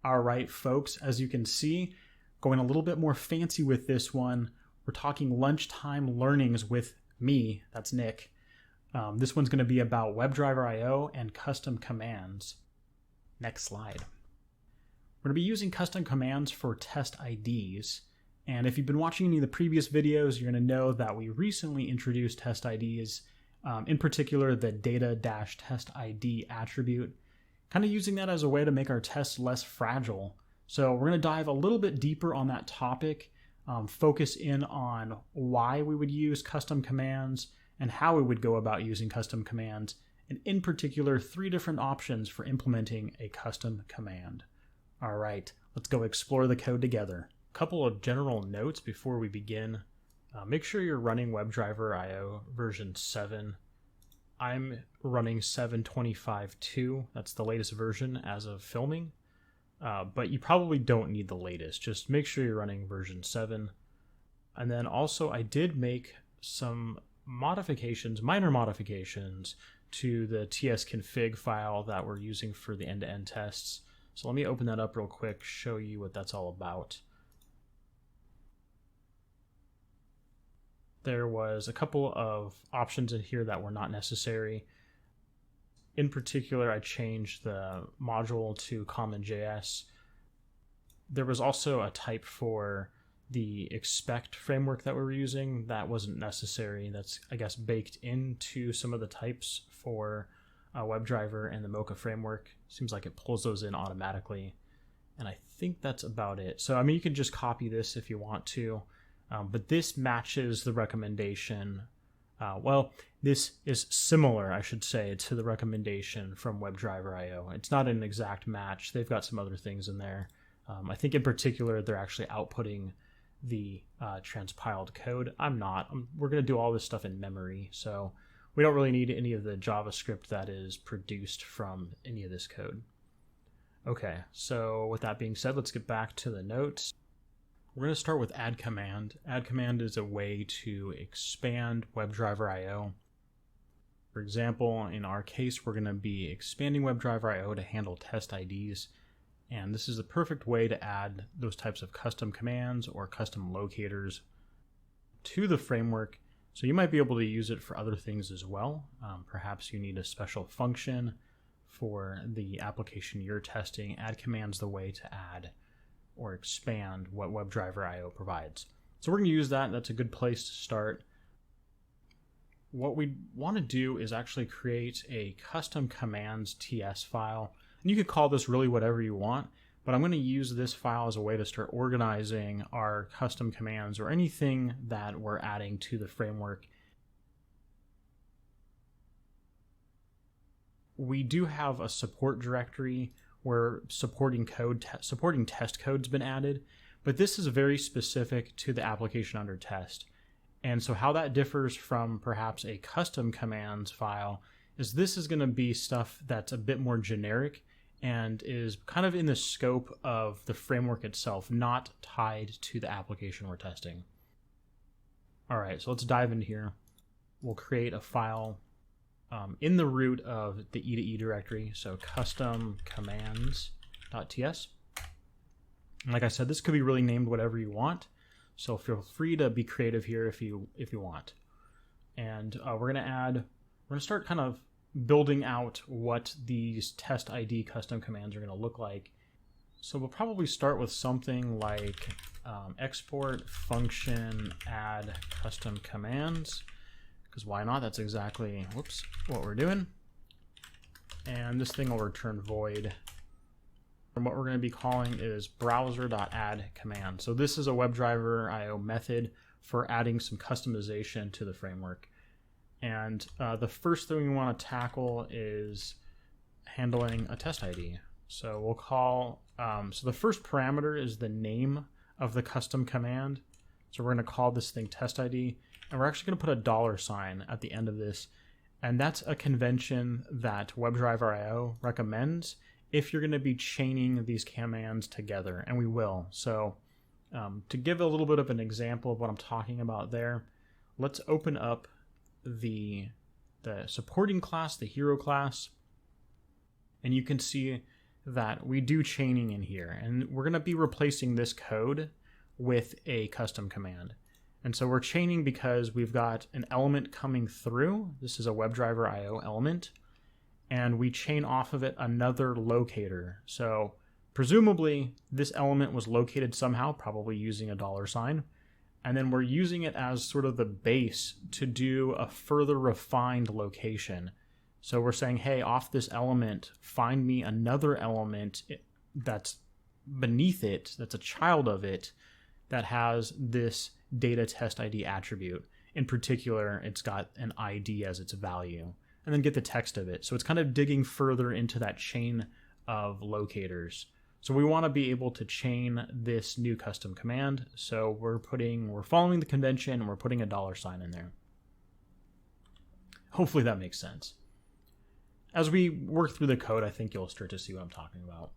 All right, folks, as you can see, going a little bit more fancy with this one, we're talking lunchtime learnings with me, that's Nick. This one's going to be about WebdriverIO and custom commands. Next slide. We're going to be using custom commands for test IDs. And if you've been watching any of the previous videos, you're going to know that we recently introduced test IDs, in particular the data-test ID attribute, kind of using that as a way to make our tests less fragile. So we're going to dive a little bit deeper on that topic, focus in on why we would use custom commands and how we would go about using custom commands, and in particular, 3 different options for implementing a custom command. All right, let's go explore the code together. A couple of general notes before we begin. Make sure you're running WebdriverIO version 7. I'm running 7.25.2. That's the latest version as of filming. But you probably don't need the latest. Just make sure you're running version 7. And then also I did make some modifications, minor modifications, to the tsconfig file that we're using for the end-to-end tests. So let me open that up real quick, show you what that's all about. There was a couple of options in here that were not necessary. In particular, I changed the module to CommonJS. There was also a type for the expect framework that we were using that wasn't necessary. That's, I guess, baked into some of the types for WebDriver and the Mocha framework. Seems like it pulls those in automatically. And I think that's about it. So, I mean, you can just copy this if you want to. But this matches the recommendation. This is similar, I should say, to the recommendation from WebdriverIO. It's not an exact match. They've got some other things in there. I think in particular, they're actually outputting the transpiled code. I'm not. We're going to do all this stuff in memory, so we don't really need any of the JavaScript that is produced from any of this code. Okay, so with that being said, let's get back to the notes. We're going to start with add command. Add command is a way to expand WebdriverIO. For example, in our case, we're going to be expanding WebdriverIO to handle test IDs. And this is the perfect way to add those types of custom commands or custom locators to the framework. So you might be able to use it for other things as well. Perhaps you need a special function for the application you're testing. Add command's the way to add or expand what WebdriverIO provides. So we're going to use that. That's a good place to start. What we want to do is actually create a custom commands TS file. And you could call this really whatever you want, but I'm going to use this file as a way to start organizing our custom commands or anything that we're adding to the framework. We do have a support directory where supporting test code's been added, but this is very specific to the application under test. And so how that differs from perhaps a custom commands file is this is going to be stuff that's a bit more generic and is kind of in the scope of the framework itself, not tied to the application we're testing. All right, so let's dive in here. We'll create a file in the root of the E2E directory, so custom commands.ts. Like I said, this could be really named whatever you want, so feel free to be creative here if you want. And we're going to start kind of building out what these test ID custom commands are going to look like. So we'll probably start with something like export function add custom commands. Because why not? That's exactly, what we're doing. And this thing will return void. And what we're going to be calling is browser.addCommand. So this is a WebdriverIO method for adding some customization to the framework. And the first thing we want to tackle is handling a test ID. So we'll call, so the first parameter is the name of the custom command. So we're going to call this thing test ID. And we're actually going to put a $sign at the end of this. And that's a convention that WebdriverIO recommends if you're going to be chaining these commands together, and we will. So to give a little bit of an example of what I'm talking about there, let's open up the supporting class, the hero class, and you can see that we do chaining in here, and we're going to be replacing this code with a custom command. And so we're chaining because we've got an element coming through. This is a WebdriverIO element, and we chain off of it another locator. So presumably this element was located somehow, probably using a $, and then we're using it as sort of the base to do a further refined location. So we're saying, hey, off this element, find me another element that's beneath it, that's a child of it, that has this data test ID attribute. In particular, it's got an ID as its value, and then get the text of it. So it's kind of digging further into that chain of locators. So we want to be able to chain this new custom command. So we're following the convention, and we're putting a $, in there. Hopefully that makes sense. As we work through the code, I think you'll start to see what I'm talking about.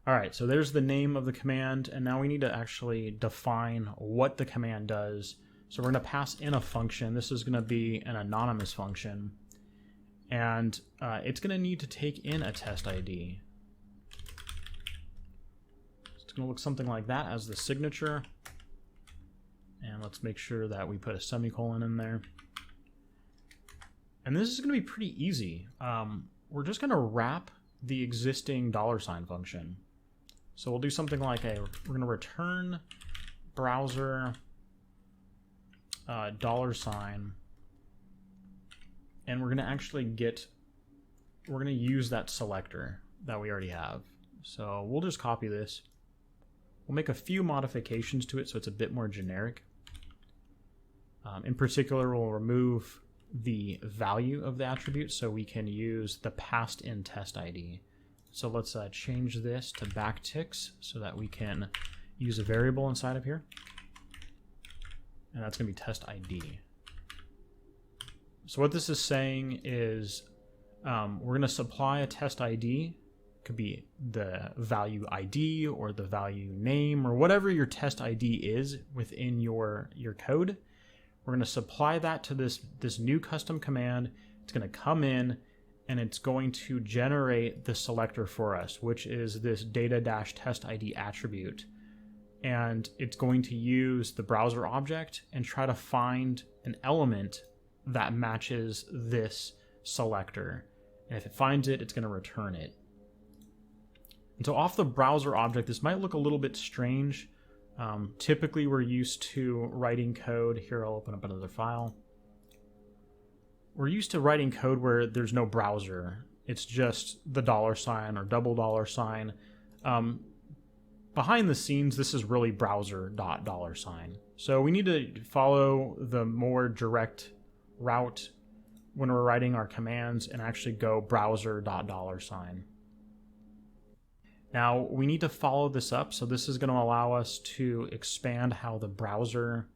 All right, so there's the name of the command, and now we need to actually define what the command does. So we're going to pass in a function. This is going to be an anonymous function, and it's going to need to take in a test ID. It's going to look something like that as the signature, and let's make sure that we put a semicolon in there. And this is going to be pretty easy. We're just going to wrap the existing $sign function. So we'll do something like we're going to return browser $sign, and we're going to actually we're going to use that selector that we already have. So we'll just copy this. We'll make a few modifications to it so it's a bit more generic. In particular, we'll remove the value of the attribute so we can use the passed in test ID. So let's change this to backticks so that we can use a variable inside of here. And that's going to be test ID. So what this is saying is we're going to supply a test ID. It could be the value ID or the value name or whatever your test ID is within your code. We're going to supply that to this new custom command. It's going to come in, and it's going to generate the selector for us, which is this data-test ID attribute. And it's going to use the browser object and try to find an element that matches this selector. And if it finds it, it's going to return it. And so off the browser object, this might look a little bit strange. Typically, we're used to writing code. Here, I'll open up another file. We're used to writing code where there's no browser. It's just the $sign or double $sign. Behind the scenes, this is really browser.$sign. So we need to follow the more direct route when we're writing our commands and actually go browser.$sign. Now, we need to follow this up, so this is going to allow us to expand how the browser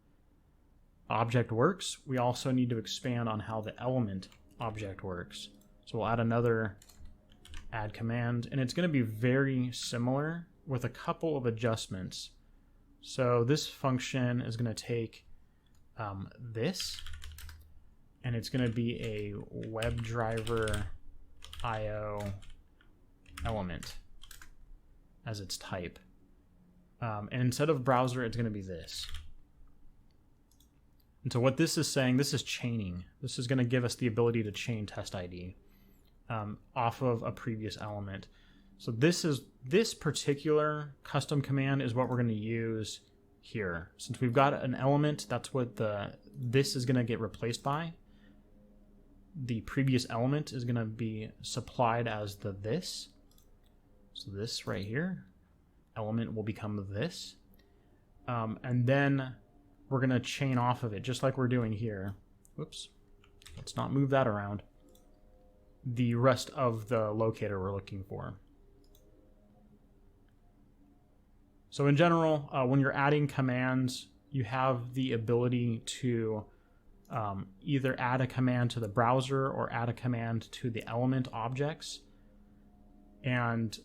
object works. We also need to expand on how the element object works. So we'll add another add command, and it's going to be very similar with a couple of adjustments. So this function is going to take this, and it's going to be a WebdriverIO element as its type. And instead of browser, it's going to be this. And so what this is saying, this is chaining. This is going to give us the ability to chain test ID off of a previous element. So this particular custom command is what we're going to use here. Since we've got an element, that's what this is going to get replaced by. The previous element is going to be supplied as this. So this right here, element will become this. And then we're going to chain off of it, just like we're doing here. Whoops. Let's not move that around. The rest of the locator we're looking for. So in general, when you're adding commands, you have the ability to either add a command to the browser or add a command to the element objects. And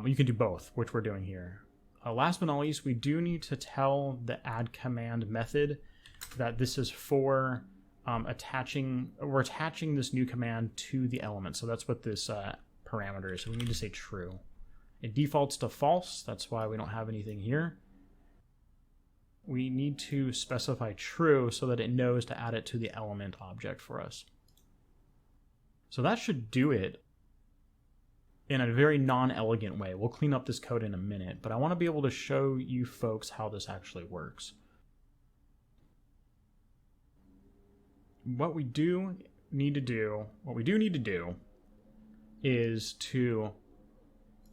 you can do both, which we're doing here. Last but not least, we do need to tell the add command method that this is for we're attaching this new command to the element. So that's what this parameter is. So we need to say true. It defaults to false. That's why we don't have anything here. We need to specify true so that it knows to add it to the element object for us. So that should do it in a very non-elegant way. We'll clean up this code in a minute, but I want to be able to show you folks how this actually works. What we do need to do is to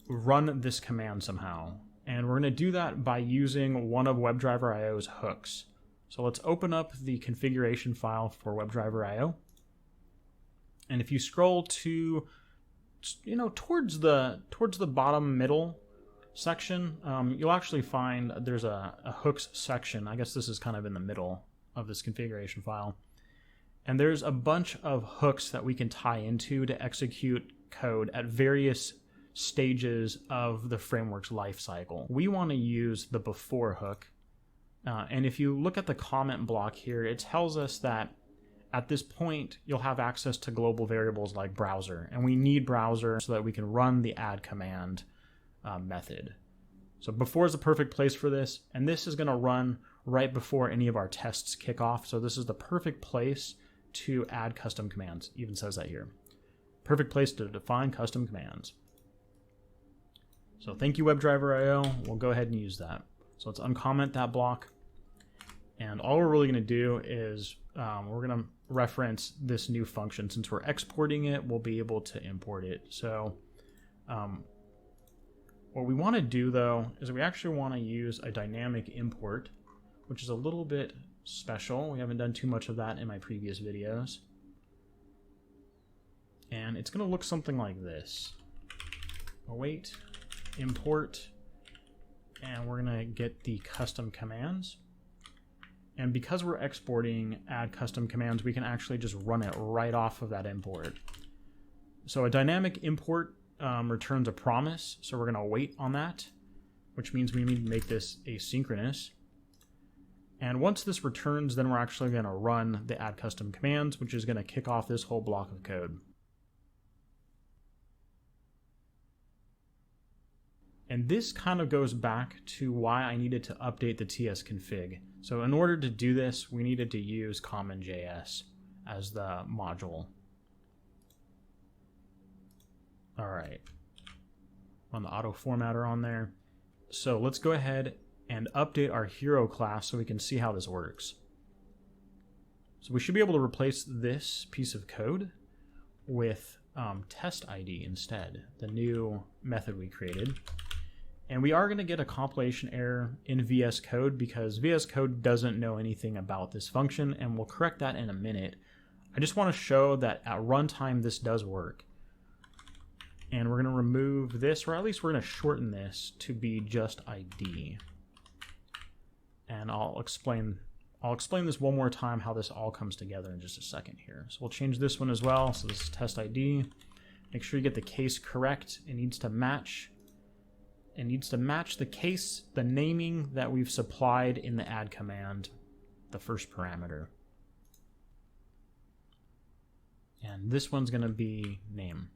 run this command somehow. And we're going to do that by using one of WebdriverIO's hooks. So let's open up the configuration file for WebdriverIO. And if you scroll to, towards the bottom middle section, you'll actually find there's a hooks section. I guess this is kind of in the middle of this configuration file. And there's a bunch of hooks that we can tie into to execute code at various stages of the framework's life cycle. We want to use the before hook. And if you look at the comment block here, it tells us that at this point, you'll have access to global variables like browser. And we need browser so that we can run the add command method. So before is the perfect place for this. And this is going to run right before any of our tests kick off. So this is the perfect place to add custom commands. It even says that here. Perfect place to define custom commands. So thank you, WebdriverIO. We'll go ahead and use that. So let's uncomment that block. And all we're really going to do is we're going to reference this new function. Since we're exporting it, we'll be able to import it. So what we want to do, though, is we actually want to use a dynamic import, which is a little bit special. We haven't done too much of that in my previous videos. And it's going to look something like this. Await, import, and we're going to get the custom commands. And because we're exporting add custom commands, we can actually just run it right off of that import. So a dynamic import returns a promise, so we're going to wait on that, which means we need to make this asynchronous. And once this returns, then we're actually going to run the add custom commands, which is going to kick off this whole block of code. And this kind of goes back to why I needed to update the tsconfig. So in order to do this, we needed to use common.js as the module. All right. On the auto formatter on there. So let's go ahead and update our hero class so we can see how this works. So we should be able to replace this piece of code with Test ID instead, the new method we created. And we are going to get a compilation error in VSCode because VSCode doesn't know anything about this function, and we'll correct that in a minute. I just want to show that at runtime this does work. And we're going to remove this, or at least we're going to shorten this to be just ID. And I'll explain this one more time how this all comes together in just a second here. So we'll change this one as well. So this is test ID. Make sure you get the case correct. It needs to match. It needs to match the case, the naming that we've supplied in the add command, the first parameter. And this one's going to be name.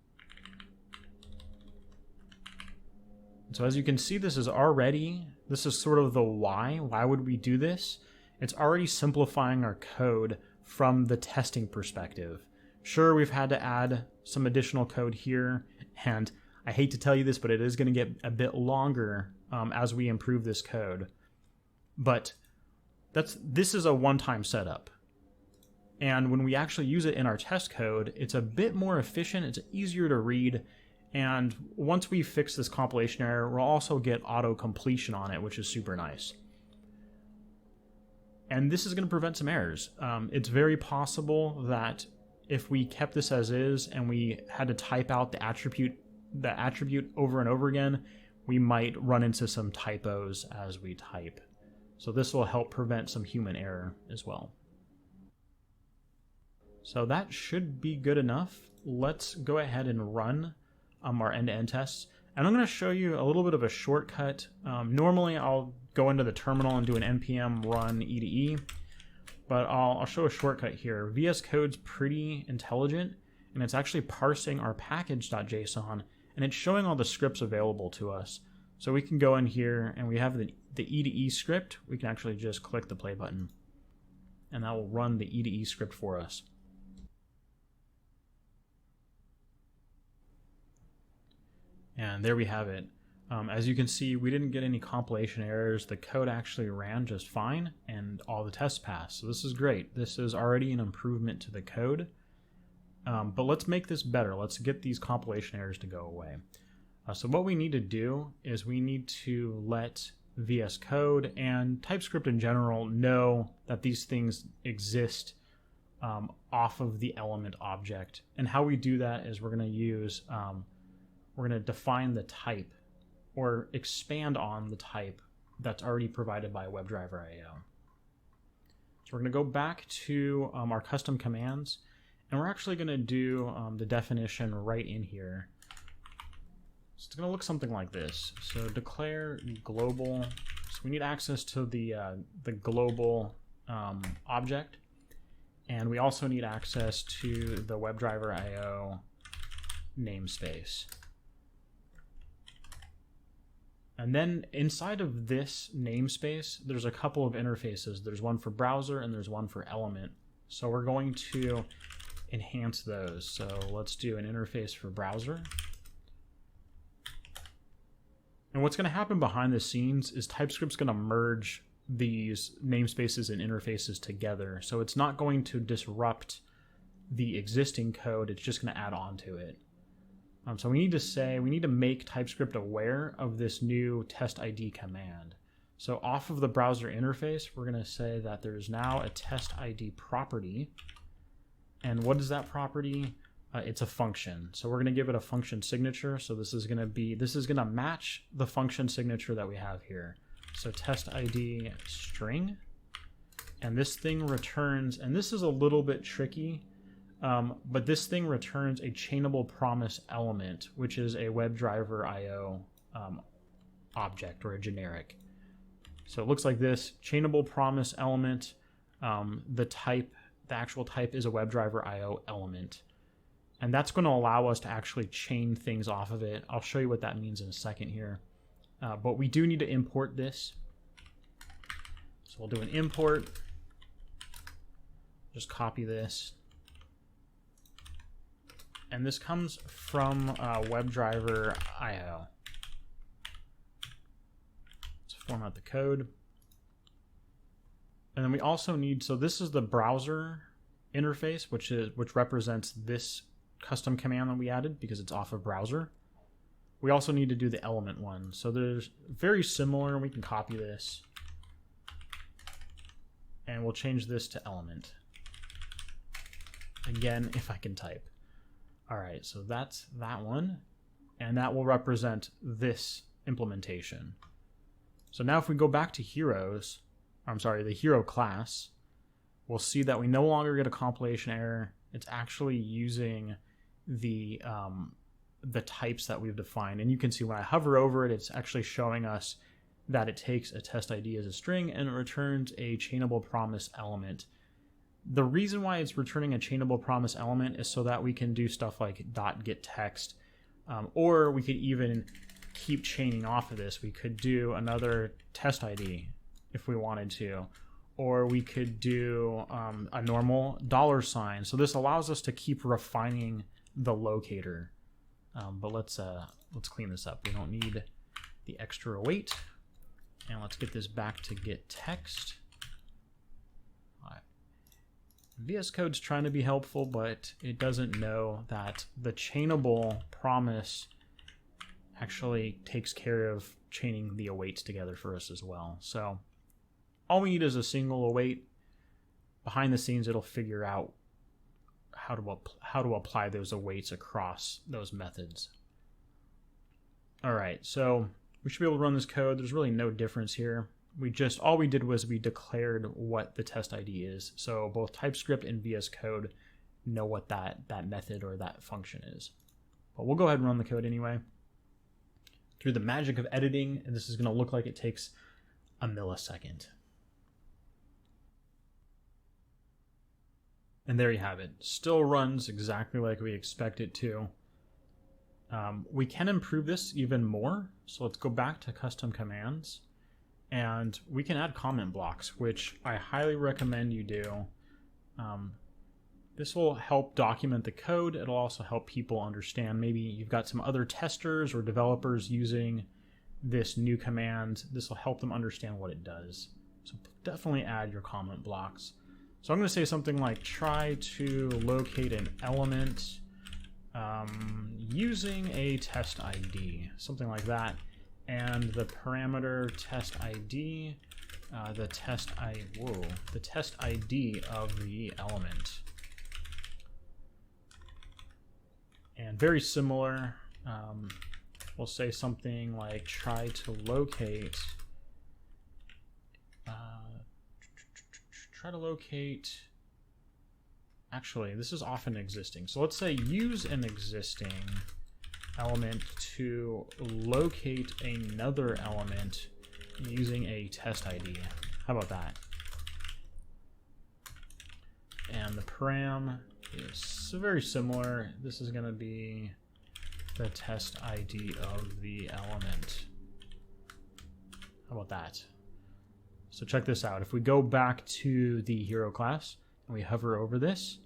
So as you can see, this is sort of the why. Why would we do this? It's already simplifying our code from the testing perspective. Sure, we've had to add some additional code here, and I hate to tell you this, but it is going to get a bit longer as we improve this code. But this is a one-time setup. And when we actually use it in our test code, it's a bit more efficient, it's easier to read, and once we fix this compilation error, we'll also get auto-completion on it, which is super nice. And this is going to prevent some errors. It's very possible that if we kept this as is and we had to type out the attribute over and over again, we might run into some typos as we type. So this will help prevent some human error as well. So that should be good enough. Let's go ahead and run our end-to-end tests. And I'm going to show you a little bit of a shortcut. Normally I'll go into the terminal and do an npm run e2e, but I'll show a shortcut here. VS Code's pretty intelligent, and it's actually parsing our package.json and it's showing all the scripts available to us. So we can go in here and we have the IDE script. We can actually just click the play button and that will run the IDE script for us. And there we have it. As you can see, we didn't get any compilation errors. The code actually ran just fine and all the tests passed. So this is great. This is already an improvement to the code. But let's make this better. Let's get these compilation errors to go away. So what we need to do is we need to let VSCode and TypeScript in general know that these things exist off of the element object. And how we do that is we're going to use, we're going to define the type or expand on the type that's already provided by WebdriverIO. So we're going to go back to our custom commands, and we're actually going to do the definition right in here. So it's going to look something like this. So declare global. So we need access to the global object, and we also need access to the WebdriverIO namespace. And then inside of this namespace, there's a couple of interfaces. There's one for browser and there's one for element. So we're going to enhance those. So let's do an interface for browser. And what's going to happen behind the scenes is TypeScript's going to merge these namespaces and interfaces together. So it's not going to disrupt the existing code. It's just going to add on to it. So we need to make TypeScript aware of this new test ID command. So off of the browser interface, we're going to say that there's now a test ID property. And what is that property? It's a function. So we're going to give it a function signature. So this is going to match the function signature that we have here. So test ID string, and this thing returns, and this is a little bit tricky. But this thing returns a chainable promise element, which is a WebdriverIO object or a generic. So it looks like this: chainable promise element. The actual type is a WebdriverIO element, and that's going to allow us to actually chain things off of it. I'll show you what that means in a second here. But we do need to import this. So we'll do an import. Just copy this. And this comes from WebdriverIO. Let's format the code. And then we also need, so this is the browser interface, which represents this custom command that we added because it's off of browser. We also need to do the element one. So there's very similar, we can copy this. And we'll change this to element. Again, if I can type. All right, so that's that one, and that will represent this implementation. So now if we go back to the hero class, we'll see that we no longer get a compilation error. It's actually using the types that we've defined, and you can see when I hover over it, it's actually showing us that it takes a test ID as a string and it returns a chainable promise element. The reason why it's returning a chainable promise element is so that we can do stuff like .getText, or we could even keep chaining off of this. We could do another test ID if we wanted to, or we could do a normal $sign. So this allows us to keep refining the locator. But let's clean this up. We don't need the extra weight, and let's get this back to getText. VSCode's trying to be helpful, but it doesn't know that the chainable promise actually takes care of chaining the awaits together for us as well. So all we need is a single await. Behind the scenes, it'll figure out how to apply those awaits across those methods. All right, so we should be able to run this code. There's really no difference here. All we did was we declared what the test ID is. So both TypeScript and VS Code know what that method or that function is. But we'll go ahead and run the code anyway. Through the magic of editing, and this is going to look like it takes a millisecond. And there you have it. Still runs exactly like we expect it to. We can improve this even more. So let's go back to custom commands, and we can add comment blocks, which I highly recommend you do. This will help document the code. It'll also help people understand. Maybe you've got some other testers or developers using this new command. This will help them understand what it does. So definitely add your comment blocks. So I'm going to say something like try to locate an element using a test ID, something like that. And the parameter test ID, the test ID of the element. And very similar, we'll say something like try to locate, actually this is often existing. So let's say use an existing element to locate another element using a test ID. How about that? And the param is very similar. This is going to be the test ID of the element. How about that? So check this out. If we go back to the hero class and we hover over this,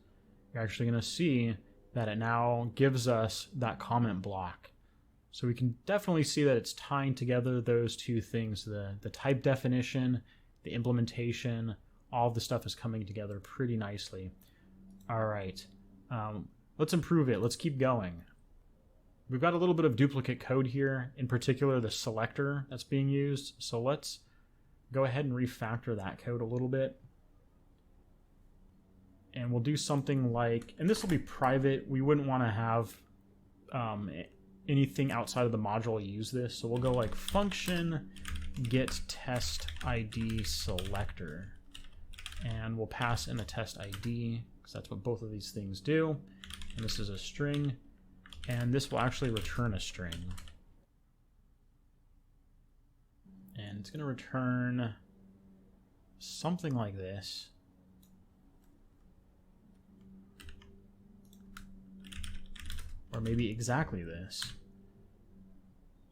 you're actually going to see that it now gives us that comment block. So we can definitely see that it's tying together those two things, the type definition, the implementation, all of the stuff is coming together pretty nicely. All right, let's improve it. Let's keep going. We've got a little bit of duplicate code here, in particular the selector that's being used. So let's go ahead and refactor that code a little bit. And we'll do something like, and this will be private. We wouldn't want to have anything outside of the module use this. So we'll go like function get test ID selector. And we'll pass in a test ID, because that's what both of these things do. And this is a string, and this will actually return a string. And it's going to return something like this. Or maybe exactly this.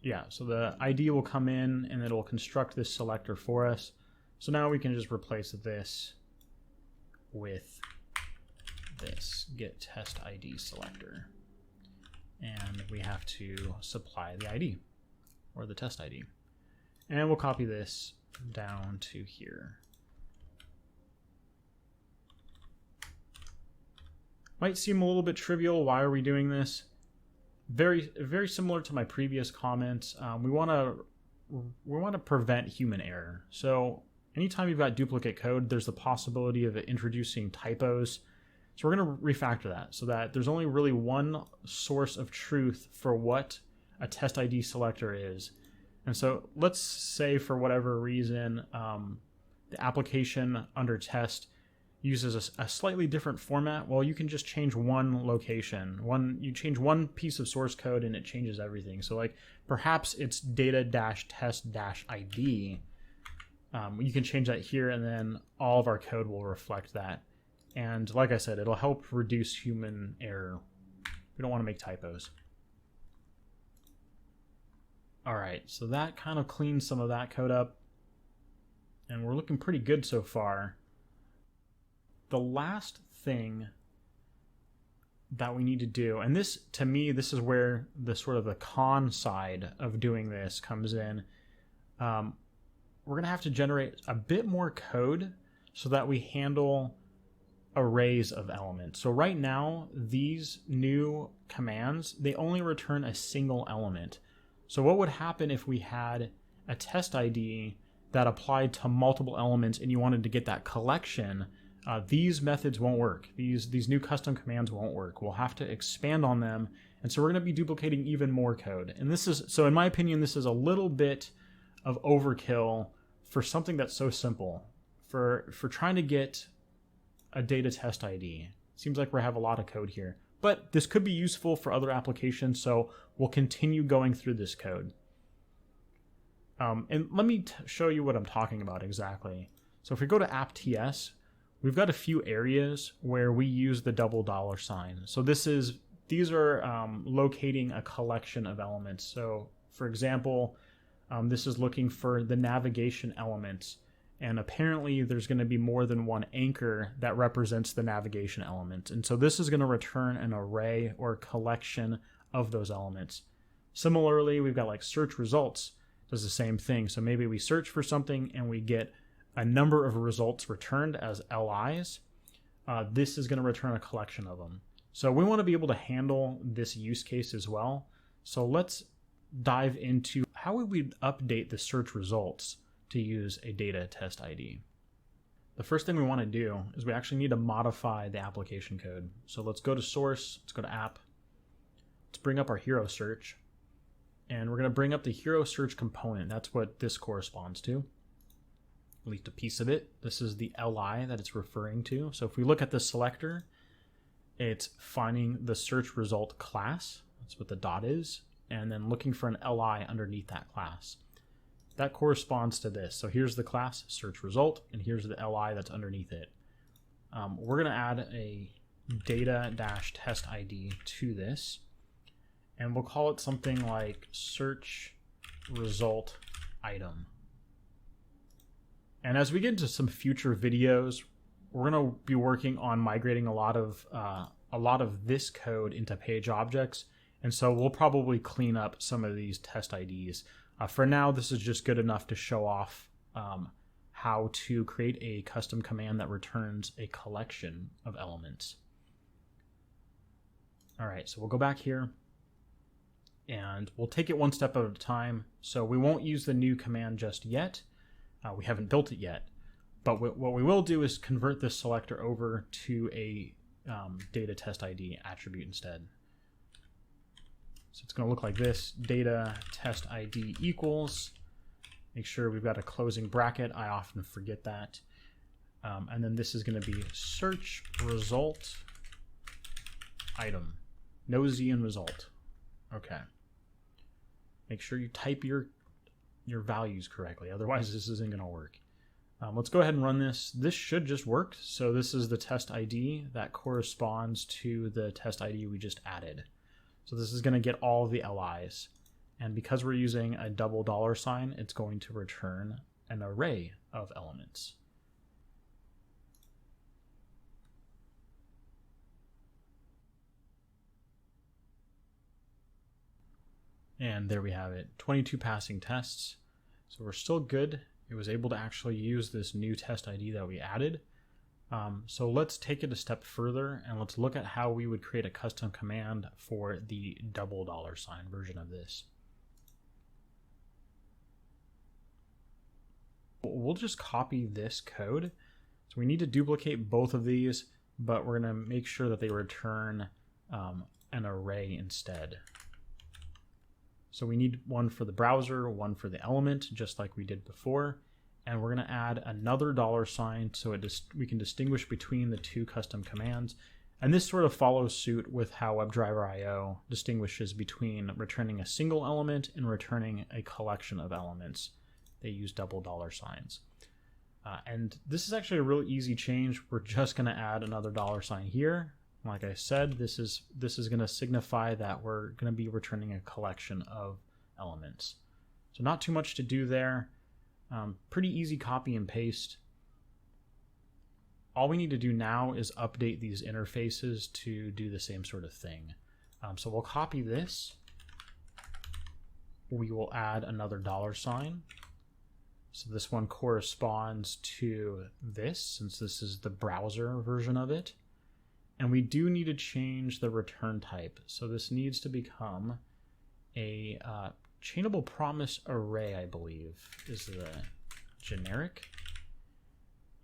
Yeah, so the ID will come in and it'll construct this selector for us. So now we can just replace this with this get test ID selector. And we have to supply the ID or the test ID. And we'll copy this down to here. Might seem a little bit trivial. Why are we doing this? Very similar to my previous comments. We want to prevent human error. So anytime you've got duplicate code, there's the possibility of it introducing typos. So we're going to refactor that so that there's only really one source of truth for what a test ID selector is. And so let's say for whatever reason, the application under test uses a slightly different format. Well, you can just change one location. You change one piece of source code and it changes everything. So like perhaps it's data-test-id. You can change that here and then all of our code will reflect that. And like I said, it'll help reduce human error. We don't want to make typos. All right, so that kind of cleans some of that code up. And we're looking pretty good so far. The last thing that we need to do, and this, to me, this is where the sort of the con side of doing this comes in. We're going to have to generate a bit more code so that we handle arrays of elements. So right now, these new commands, they only return a single element. So what would happen if we had a test ID that applied to multiple elements and you wanted to get that collection? These methods won't work. These new custom commands won't work. We'll have to expand on them. And so we're going to be duplicating even more code. And this is, so in my opinion, this is a little bit of overkill for something that's so simple. For trying to get a data test ID. Seems like we have a lot of code here. But this could be useful for other applications, so we'll continue going through this code. And let me show you what I'm talking about exactly. So if we go to app.ts, we've got a few areas where we use the $. So this is these are locating a collection of elements. So for example, this is looking for the navigation element, and apparently there's going to be more than one anchor that represents the navigation element. And so this is going to return an array or collection of those elements. Similarly, we've got like search results does the same thing. So maybe we search for something and we get a number of results returned as LIs. This is going to return a collection of them. So we want to be able to handle this use case as well. So let's dive into how would we update the search results to use a data test ID. The first thing we want to do is we actually need to modify the application code. So let's go to source, let's go to app, let's bring up our hero search, and we're going to bring up the hero search component. That's what this corresponds to, at least a piece of it. This is the LI that it's referring to. So if we look at the selector, it's finding the search result class. That's what the dot is. And then looking for an LI underneath that class. That corresponds to this. So here's the class search result, and here's the LI that's underneath it. We're going to add a data-test ID to this, and we'll call it something like search result item. And as we get into some future videos, we're going to be working on migrating a lot of this code into page objects. And so we'll probably clean up some of these test IDs. For now, this is just good enough to show off how to create a custom command that returns a collection of elements. All right, so we'll go back here and we'll take it one step at a time. So we won't use the new command just yet. We haven't built it yet. But what we will do is convert this selector over to a data test ID attribute instead. So it's going to look like this: data test ID equals, make sure we've got a closing bracket. I often forget that. And then this is going to be search result item, no Z in result. Okay. Make sure you type your values correctly. Otherwise, this isn't going to work. Let's go ahead and run this. This should just work. So this is the test ID that corresponds to the test ID we just added. So this is going to get all of the LIs. And because we're using a double $, it's going to return an array of elements. And there we have it, 22 passing tests. So we're still good. It was able to actually use this new test ID that we added. So let's take it a step further and let's look at how we would create a custom command for the double $sign version of this. We'll just copy this code. So we need to duplicate both of these, but we're going to make sure that they return an array instead. So we need one for the browser, one for the element, just like we did before. And we're going to add another $sign so we can distinguish between the two custom commands. And this sort of follows suit with how WebdriverIO distinguishes between returning a single element and returning a collection of elements. They use double $signs. And this is actually a really easy change. We're just going to add another $sign here. Like I said, this is going to signify that we're going to be returning a collection of elements. So not too much to do there. Pretty easy copy and paste. All we need to do now is update these interfaces to do the same sort of thing. So we'll copy this. We will add another $sign. So this one corresponds to this, since this is the browser version of it. And we do need to change the return type. So this needs to become a chainable promise array, I believe, is the generic.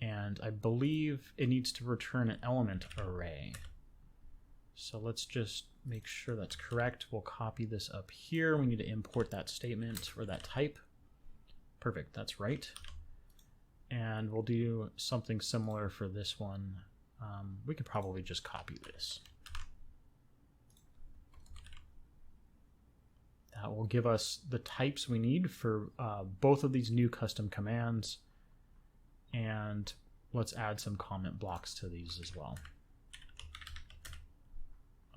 And I believe it needs to return an element array. So let's just make sure that's correct. We'll copy this up here. We need to import that statement or that type. Perfect, that's right. And we'll do something similar for this one. We could probably just copy this. That will give us the types we need for both of these new custom commands. And let's add some comment blocks to these as well.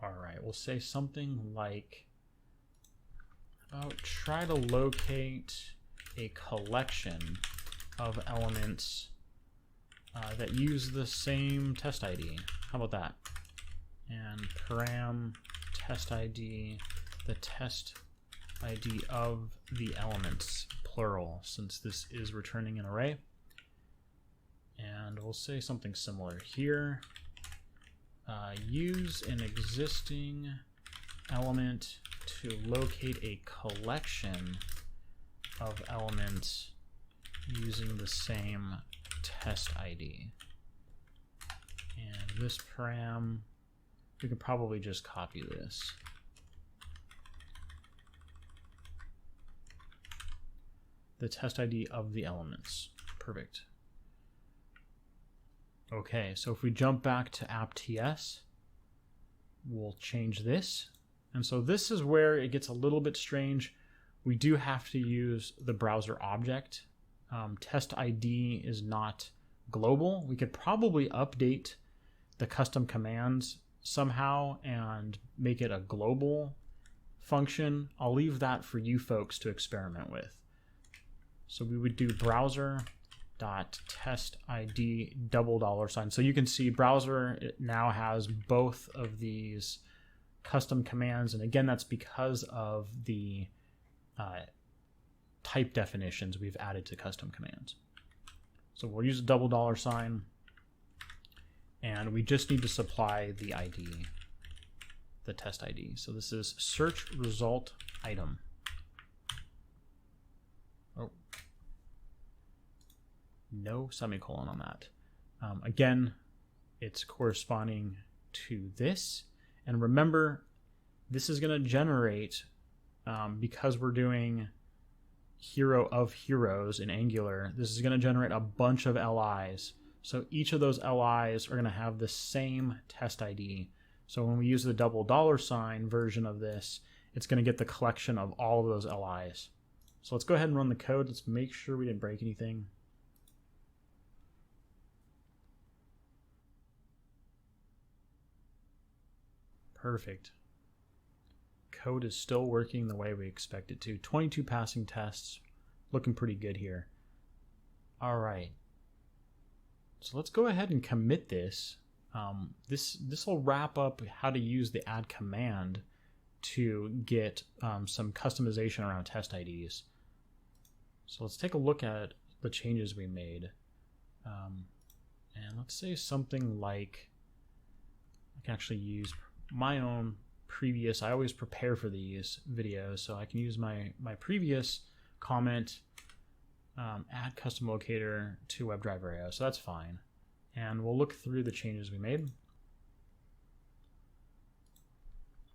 All right, we'll say something like, try to locate a collection of elements that use the same test ID. How about that? And param test ID, the test ID of the elements, plural, since this is returning an array. And we'll say something similar here. Use an existing element to locate a collection of elements using the same test ID. And this param, we can probably just copy this. The test ID of the elements. Perfect. Okay, so if we jump back to app.ts, we'll change this. And so this is where it gets a little bit strange. We do have to use the browser object. Test ID is not global. We could probably update the custom commands somehow and make it a global function. I'll leave that for you folks to experiment with. So we would do browser dot test ID $. So you can see browser, it now has both of these custom commands, and again that's because of the type definitions we've added to custom commands. So we'll use a $, and we just need to supply the ID, the test ID. So this is search result item. No semicolon on that. Again, it's corresponding to this. And remember, this is going to generate, because we're doing hero of heroes in Angular, this is going to generate a bunch of LIs. So each of those LIs are going to have the same test ID. So when we use the $$ version of this, it's going to get the collection of all of those LIs. So let's go ahead and run the code. Let's make sure we didn't break anything. Perfect. Code is still working the way we expect it to. 22 passing tests, looking pretty good here. All right. So let's go ahead and commit this. This will wrap up how to use the add command to get some customization around test IDs. So let's take a look at the changes we made. And let's say something like, I can actually use my own previous, I always prepare for these videos, so I can use my previous comment, add custom locator to WebdriverIO, so that's fine. And we'll look through the changes we made.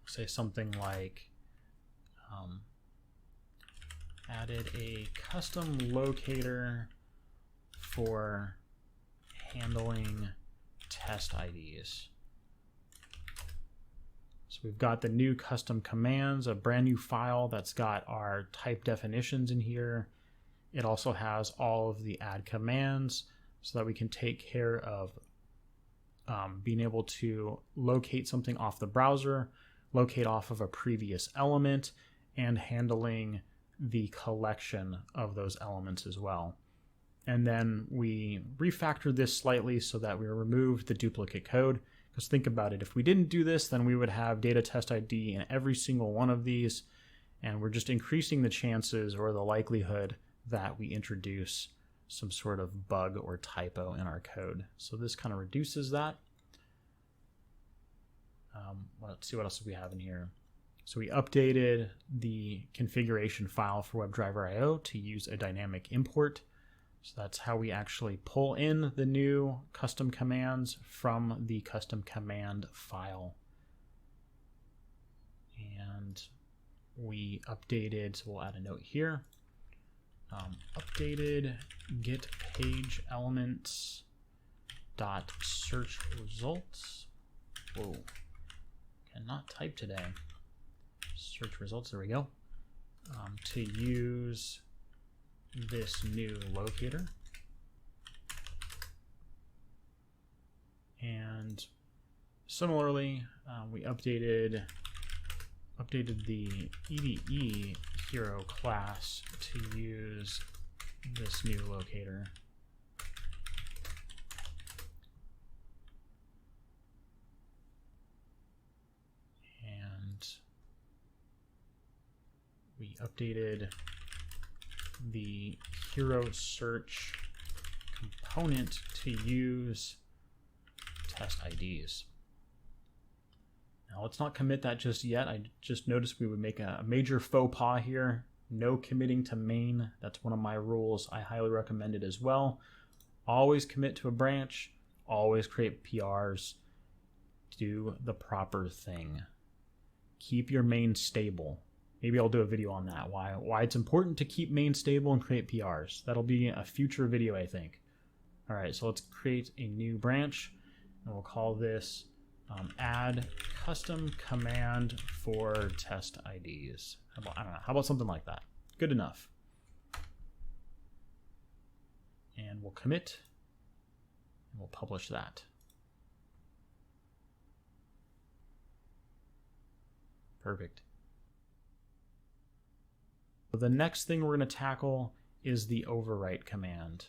Say something like, added a custom locator for handling test IDs. So we've got the new custom commands, a brand new file that's got our type definitions in here. It also has all of the add commands so that we can take care of being able to locate something off the browser, locate off of a previous element, and handling the collection of those elements as well. And then we refactored this slightly so that we removed the duplicate code. Because think about it, if we didn't do this, then we would have data test ID in every single one of these, and we're just increasing the chances or the likelihood that we introduce some sort of bug or typo in our code. So this kind of reduces that. Let's see what else we have in here. So we updated the configuration file for WebdriverIO to use a dynamic import. So that's how we actually pull in the new custom commands from the custom command file. And we updated, so we'll add a note here. Updated get page elements dot search results. Whoa, cannot type today. Search results, there we go. To use this new locator, and Similarly, we updated the EDE hero class to use this new locator. And we updated the hero search component to use test IDs. Now let's not commit that just yet. I just noticed we would make a major faux pas here. No committing to main. That's one of my rules. I highly recommend it as well. Always commit to a branch. Always create PRs. Do the proper thing. Keep your main stable. Maybe I'll do a video on that. Why it's important to keep main stable and create PRs. That'll be a future video, I think. All right, so let's create a new branch, and we'll call this add custom command for test IDs. I don't know. How about something like that? Good enough. And we'll commit, and we'll publish that. Perfect. So the next thing we're going to tackle is the overwrite command.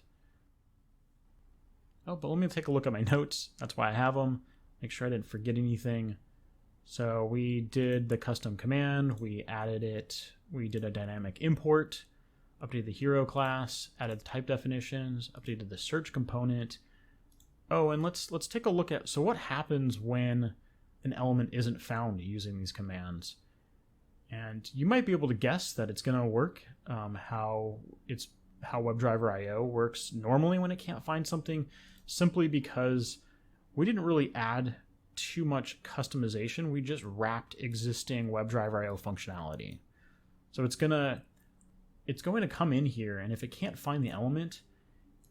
Oh, but let me take a look at my notes. That's why I have them. Make sure I didn't forget anything. So we did the custom command, we added it, we did a dynamic import, updated the hero class, added the type definitions, updated the search component. Oh, and let's take a look at, so what happens when an element isn't found using these commands? And you might be able to guess that it's going to work how WebdriverIO works normally when it can't find something, simply because we didn't really add too much customization. We just wrapped existing WebdriverIO functionality. So it's going to come in here, and if it can't find the element,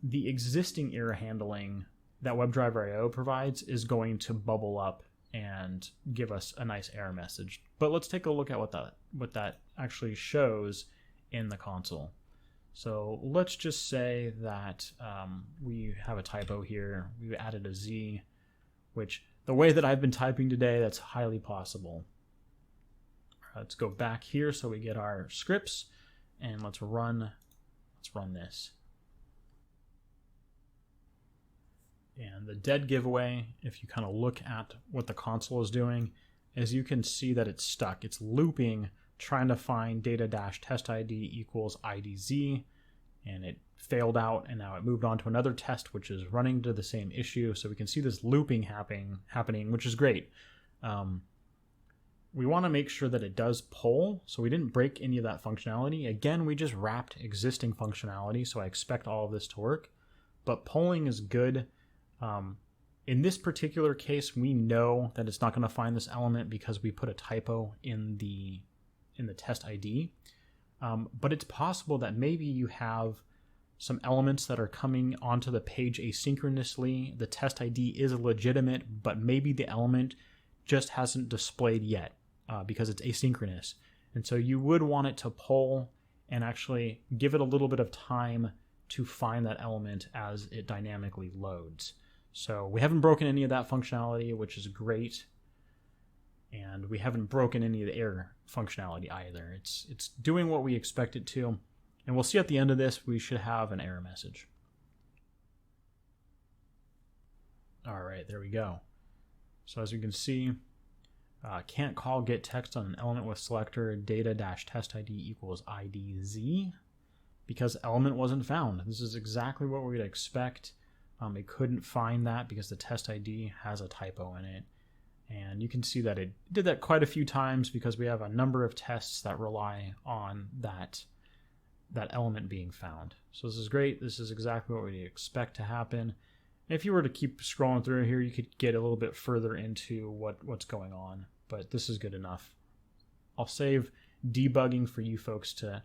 the existing error handling that WebdriverIO provides is going to bubble up and give us a nice error message. But let's take a look at what that actually shows in the console. So let's just say that we have a typo here. We added a Z, which the way that I've been typing today, that's highly possible. Let's go back here so we get our scripts, and let's run this. And the dead giveaway, if you kind of look at what the console is doing, as you can see that it's stuck. It's looping, trying to find data-test ID equals IDZ, and it failed out, and now it moved on to another test, which is running to the same issue. So we can see this looping happening, which is great. We want to make sure that it does poll, so we didn't break any of that functionality. Again, we just wrapped existing functionality, so I expect all of this to work. But polling is good. In this particular case, we know that it's not going to find this element because we put a typo in the test ID. But it's possible that maybe you have some elements that are coming onto the page asynchronously. The test ID is legitimate, but maybe the element just hasn't displayed yet because it's asynchronous. And so you would want it to poll and actually give it a little bit of time to find that element as it dynamically loads. So we haven't broken any of that functionality, which is great. And we haven't broken any of the error functionality either. It's doing what we expect it to. And we'll see at the end of this, we should have an error message. All right, there we go. So as you can see, can't call get text on an element with selector data-test ID equals IDZ because element wasn't found. This is exactly what we'd expect. It couldn't find that because the test ID has a typo in it. And you can see that it did that quite a few times because we have a number of tests that rely on that element being found. So this is great. This is exactly what we expect to happen. And if you were to keep scrolling through here, you could get a little bit further into what's going on, but this is good enough. I'll save debugging for you folks to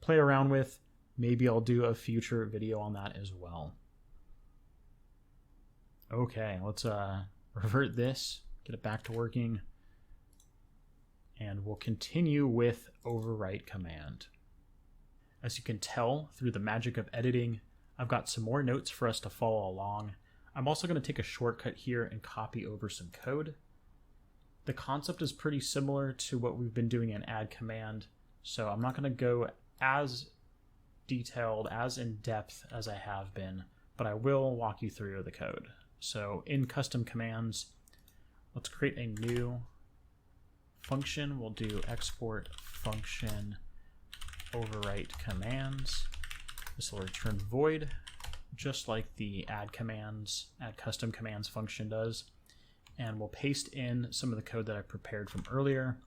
play around with. Maybe I'll do a future video on that as well. Okay, let's revert this, get it back to working, and we'll continue with overwrite command. As you can tell through the magic of editing, I've got some more notes for us to follow along. I'm also going to take a shortcut here and copy over some code. The concept is pretty similar to what we've been doing in add command, so I'm not going to go as detailed, as in depth as I have been, but I will walk you through the code. So in custom commands, let's create a new function. We'll do export function overwrite commands. This will return void, just like the add custom commands function does. And we'll paste in some of the code that I prepared from earlier.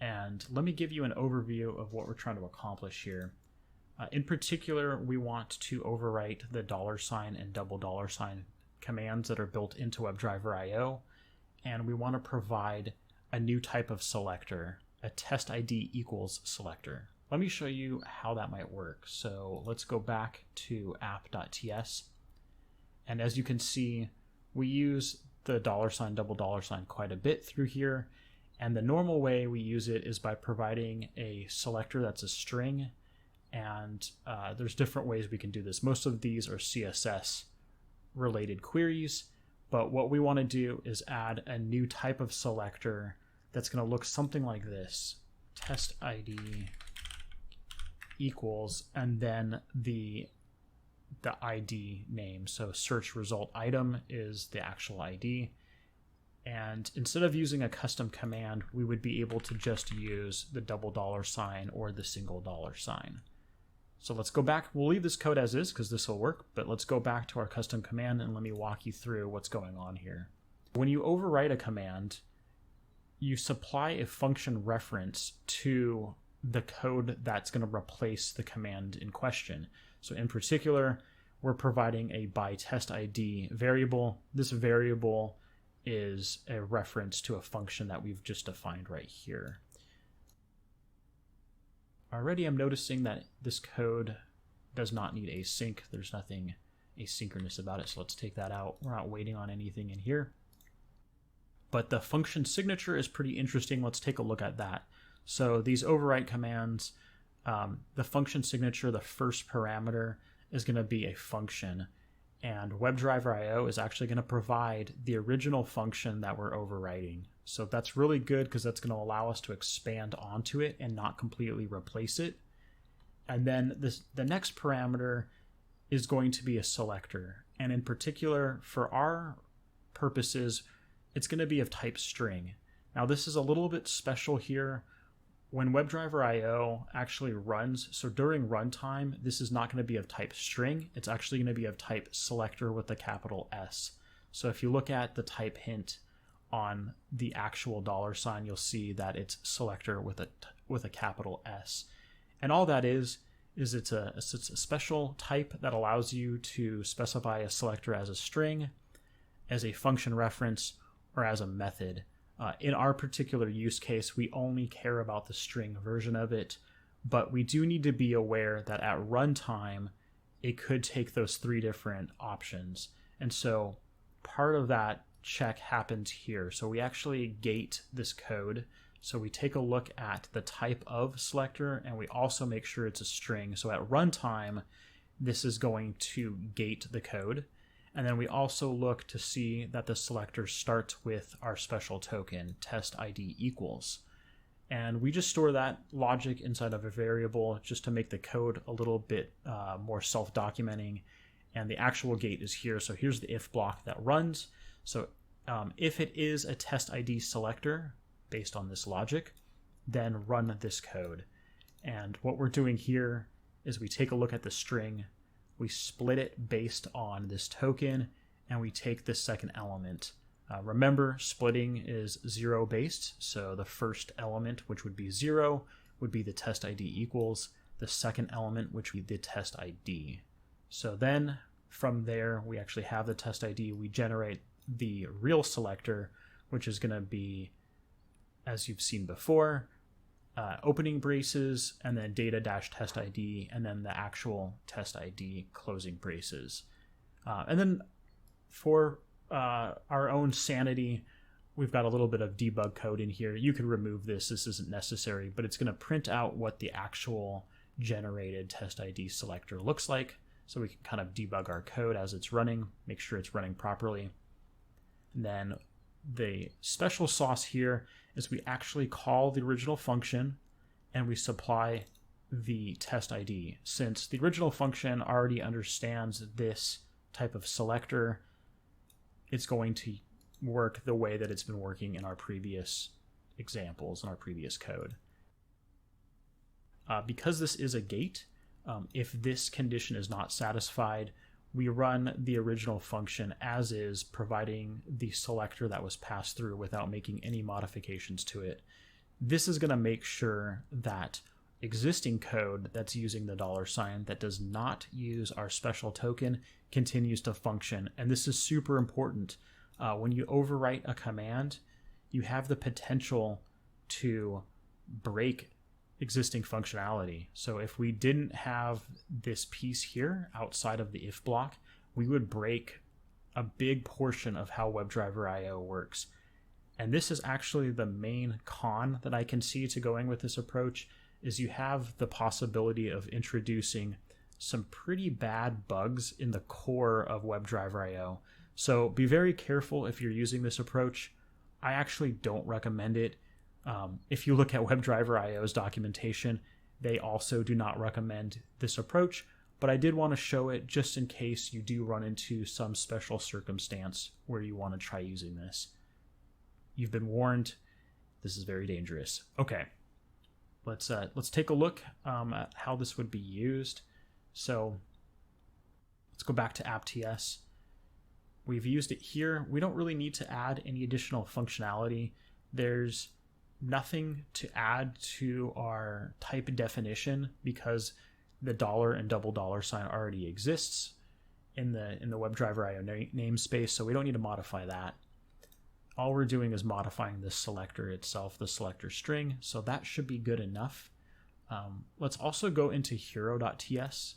And let me give you an overview of what we're trying to accomplish here. In particular, we want to overwrite the $ and $$ commands that are built into WebdriverIO, and we want to provide a new type of selector, a test ID equals selector. Let me show you how that might work. So let's go back to app.ts, and as you can see, we use the $, quite a bit through here, and the normal way we use it is by providing a selector that's a string, and there's different ways we can do this. Most of these are CSS related queries, but what we want to do is add a new type of selector that's going to look something like this: test ID equals, and then the ID name. So search result item is the actual ID. And instead of using a custom command, we would be able to just use the $, or the single $. So let's go back. We'll leave this code as is because this will work, but let's go back to our custom command and let me walk you through what's going on here. When you overwrite a command, you supply a function reference to the code that's going to replace the command in question. So in particular, we're providing a by test ID variable. This variable is a reference to a function that we've just defined right here. Already I'm noticing that this code does not need async. There's nothing asynchronous about it, so let's take that out. We're not waiting on anything in here. But the function signature is pretty interesting. Let's take a look at that. So these overwrite commands, the function signature, the first parameter is going to be a function, and WebdriverIO is actually going to provide the original function that we're overwriting. So that's really good because that's going to allow us to expand onto it and not completely replace it. And then the next parameter is going to be a selector. And in particular, for our purposes, it's going to be of type string. Now this is a little bit special here. When WebdriverIO actually runs, so during runtime, this is not going to be of type string. It's actually going to be of type selector with a capital S. So if you look at the type hint on the actual $, you'll see that it's selector with a capital S. And all that is it's a special type that allows you to specify a selector as a string, as a function reference, or as a method. In our particular use case, we only care about the string version of it, but we do need to be aware that at runtime, it could take those three different options. And so part of that check happens here. So we actually gate this code. So we take a look at the type of selector, and we also make sure it's a string. So at runtime, this is going to gate the code. And then we also look to see that the selector starts with our special token, test ID equals. And we just store that logic inside of a variable just to make the code a little bit more self-documenting. And the actual gate is here. So here's the if block that runs. So if it is a test ID selector based on this logic, then run this code. And what we're doing here is we take a look at the string, we split it based on this token, and we take the second element. Remember, splitting is 0 based, so the first element, which would be 0, would be the test ID equals, the second element, which would be the test ID. So then from there, we actually have the test ID, we generate the real selector, which is going to be, as you've seen before, opening braces, and then data-test ID, and then the actual test ID closing braces. And then for our own sanity, we've got a little bit of debug code in here. You could remove this. This isn't necessary, but it's going to print out what the actual generated test ID selector looks like. so we can kind of debug our code as it's running, make sure it's running properly. And then the special sauce here is we actually call the original function and we supply the test ID. Since the original function already understands this type of selector, it's going to work the way that it's been working in our previous examples, in our previous code. Because this is a gate, if this condition is not satisfied, we run the original function as is, providing the selector that was passed through without making any modifications to it. This is going to make sure that existing code that's using the $, that does not use our special token, continues to function. And this is super important. When you overwrite a command, you have the potential to break existing functionality. So if we didn't have this piece here outside of the if block, we would break a big portion of how WebdriverIO works. And this is actually the main con that I can see to going with this approach, is you have the possibility of introducing some pretty bad bugs in the core of WebdriverIO. So be very careful if you're using this approach. I actually don't recommend it. If you look at WebdriverIO's documentation, they also do not recommend this approach, but I did want to show it just in case you do run into some special circumstance where you want to try using this. You've been warned. This is very dangerous. Okay, let's take a look at how this would be used. So let's go back to app.ts. We've used it here. We don't really need to add any additional functionality. There's nothing to add to our type definition because the $ and $$ already exists in the WebdriverIO namespace, so we don't need to modify that. All we're doing is modifying the selector itself, the selector string, so that should be good enough. Let's also go into hero.ts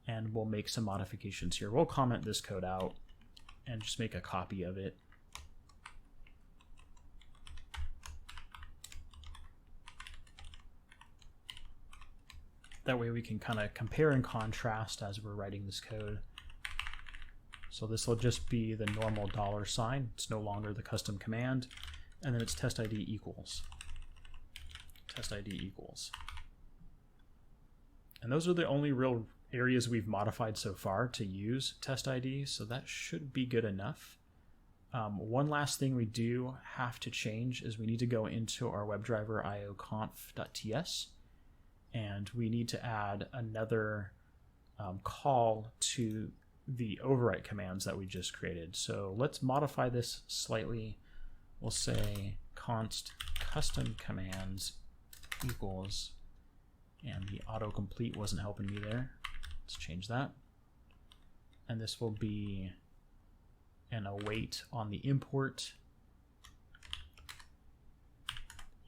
and we'll make some modifications here. We'll comment this code out and just make a copy of it. That way we can kind of compare and contrast as we're writing this code. So this will just be the normal $. It's no longer the custom command. And then it's test ID equals. Test ID equals. And those are the only real areas we've modified so far to use test ID, so that should be good enough. One last thing we do have to change is we need to go into our WebdriverIO conf.ts and we need to add another call to the overwrite commands that we just created. So let's modify this slightly. We'll say const custom commands equals, and the autocomplete wasn't helping me there. Let's change that. And this will be an await on the import.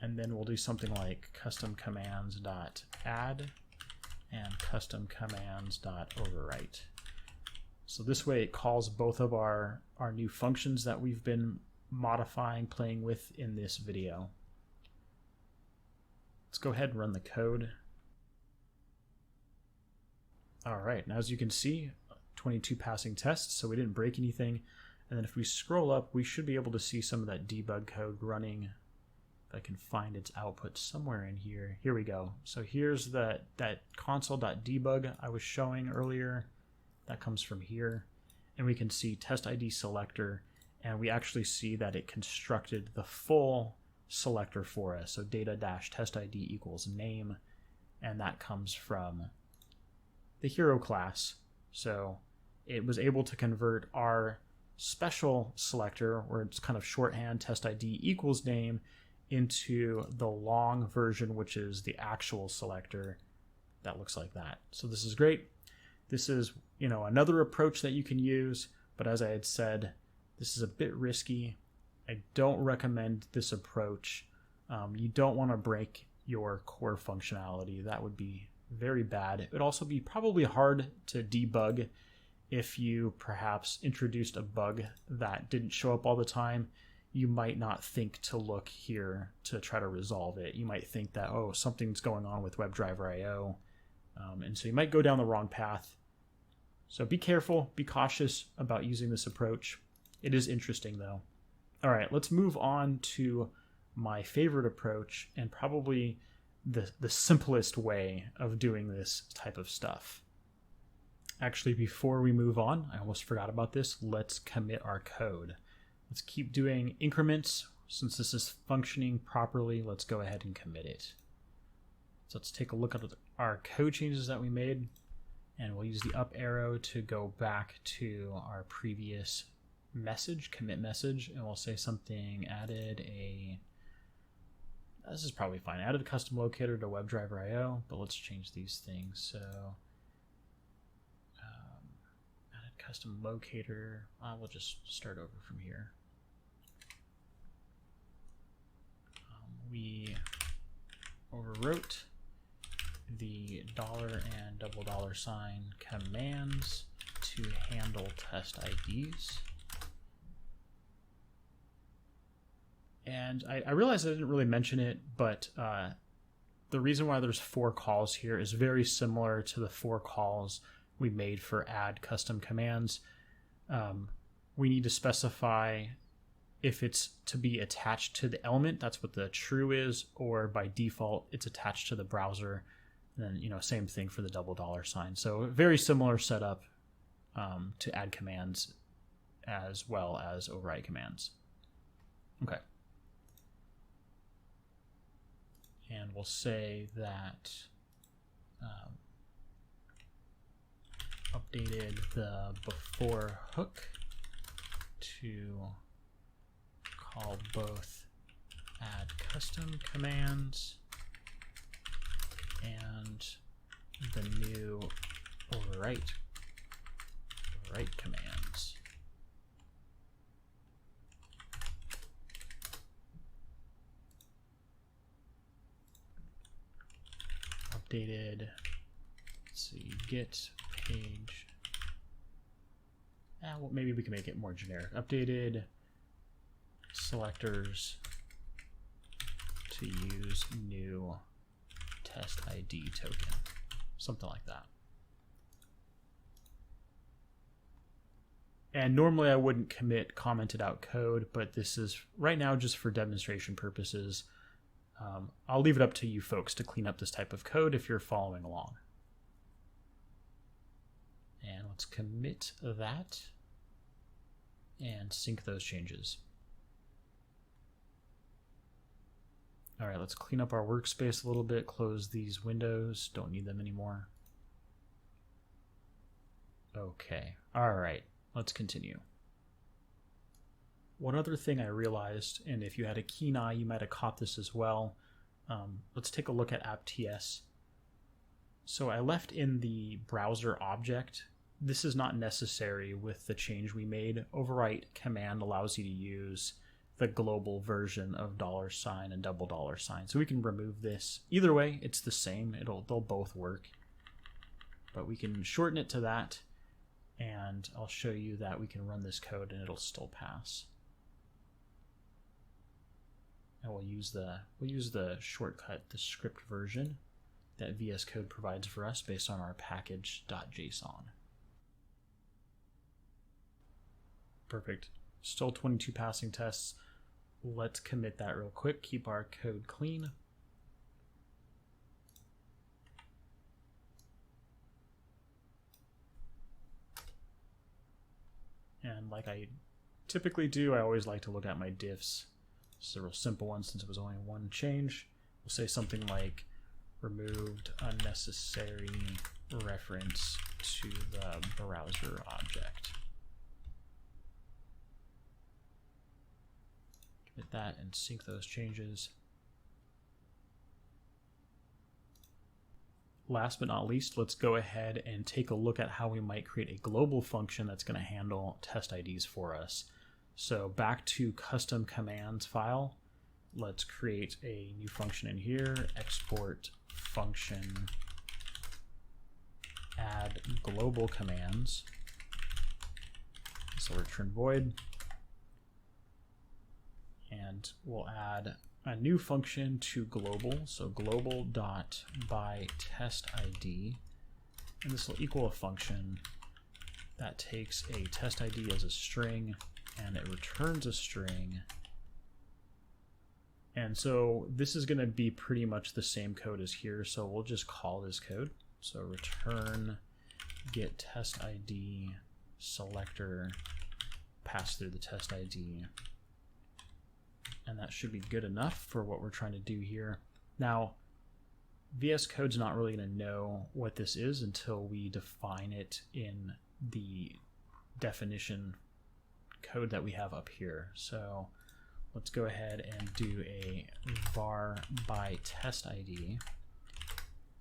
And then we'll do something like custom commands.add and custom commands.overwrite. So this way it calls both of our new functions that we've been modifying, playing with in this video. Let's go ahead and run the code. All right, now as you can see, 22 passing tests, so we didn't break anything. And then if we scroll up, we should be able to see some of that debug code running. If I can find its output somewhere in here. Here we go. So here's that console.debug I was showing earlier. That comes from here. And we can see test ID selector, and we actually see that it constructed the full selector for us. So data-test ID equals name, and that comes from the hero class. So it was able to convert our special selector, where it's kind of shorthand test ID equals name, into the long version, which is the actual selector that looks like that. So this is great. This is, another approach that you can use, but as I had said, this is a bit risky. I don't recommend this approach. You don't want to break your core functionality. That would be very bad. It would also be probably hard to debug if you perhaps introduced a bug that didn't show up all the time. You might not think to look here to try to resolve it. You might think that, oh, something's going on with WebdriverIO. And so you might go down the wrong path. So be careful, be cautious about using this approach. It is interesting though. All right, let's move on to my favorite approach and probably the simplest way of doing this type of stuff. Actually, before we move on, I almost forgot about this. Let's commit our code. Let's keep doing increments. Since this is functioning properly, let's go ahead and commit it. So let's take a look at our code changes that we made, and we'll use the up arrow to go back to our previous message, commit message, and we'll say something this is probably fine, added a custom locator to WebdriverIO, but let's change these things. So added custom locator, we'll just start over from here. We overwrote the $ and $sign commands to handle test IDs. And I realized I didn't really mention it, but the reason why there's 4 calls here is very similar to the 4 calls we made for add custom commands. We need to specify if it's to be attached to the element, that's what the true is, or by default it's attached to the browser. And then, same thing for the $sign. So very similar setup to add commands as well as overwrite commands. Okay. And we'll say that updated the before hook to call both add custom commands and the new overwrite commands. Updated, let's see, get page. Well, maybe we can make it more generic. Updated selectors to use new test ID token, something like that. And normally I wouldn't commit commented out code, but this is right now just for demonstration purposes. I'll leave it up to you folks to clean up this type of code if you're following along. And let's commit that and sync those changes. All right, let's clean up our workspace a little bit, close these windows, don't need them anymore. Okay, all right, let's continue. One other thing I realized, and if you had a keen eye, you might have caught this as well. Let's take a look at app.ts. So I left in the browser object. This is not necessary with the change we made. Overwrite command allows you to use the global version of $sign and $sign. So we can remove this. Either way, it's the same. They'll both work. But we can shorten it to that, and I'll show you that we can run this code and it'll still pass. And we'll use the shortcut, the script version that VSCode provides for us based on our package.json. Perfect. Still 22 passing tests. Let's commit that real quick. Keep our code clean. And like I typically do, I always like to look at my diffs. This is a real simple one since it was only one change. We'll say something like removed unnecessary reference to the browser object. Commit that and sync those changes. Last but not least, let's go ahead and take a look at how we might create a global function that's going to handle test IDs for us. So back to custom commands file, let's create a new function in here, export function add global commands. So return void. And we'll add a new function to global, so global.byTestID, and this will equal a function that takes a test ID as a string and it returns a string. And so this is going to be pretty much the same code as here. So we'll just call this code. So return get test ID selector, pass through the test ID. And that should be good enough for what we're trying to do here. Now, VS Code's not really going to know what this is until we define it in the definition code that we have up here. So let's go ahead and do a var by test ID.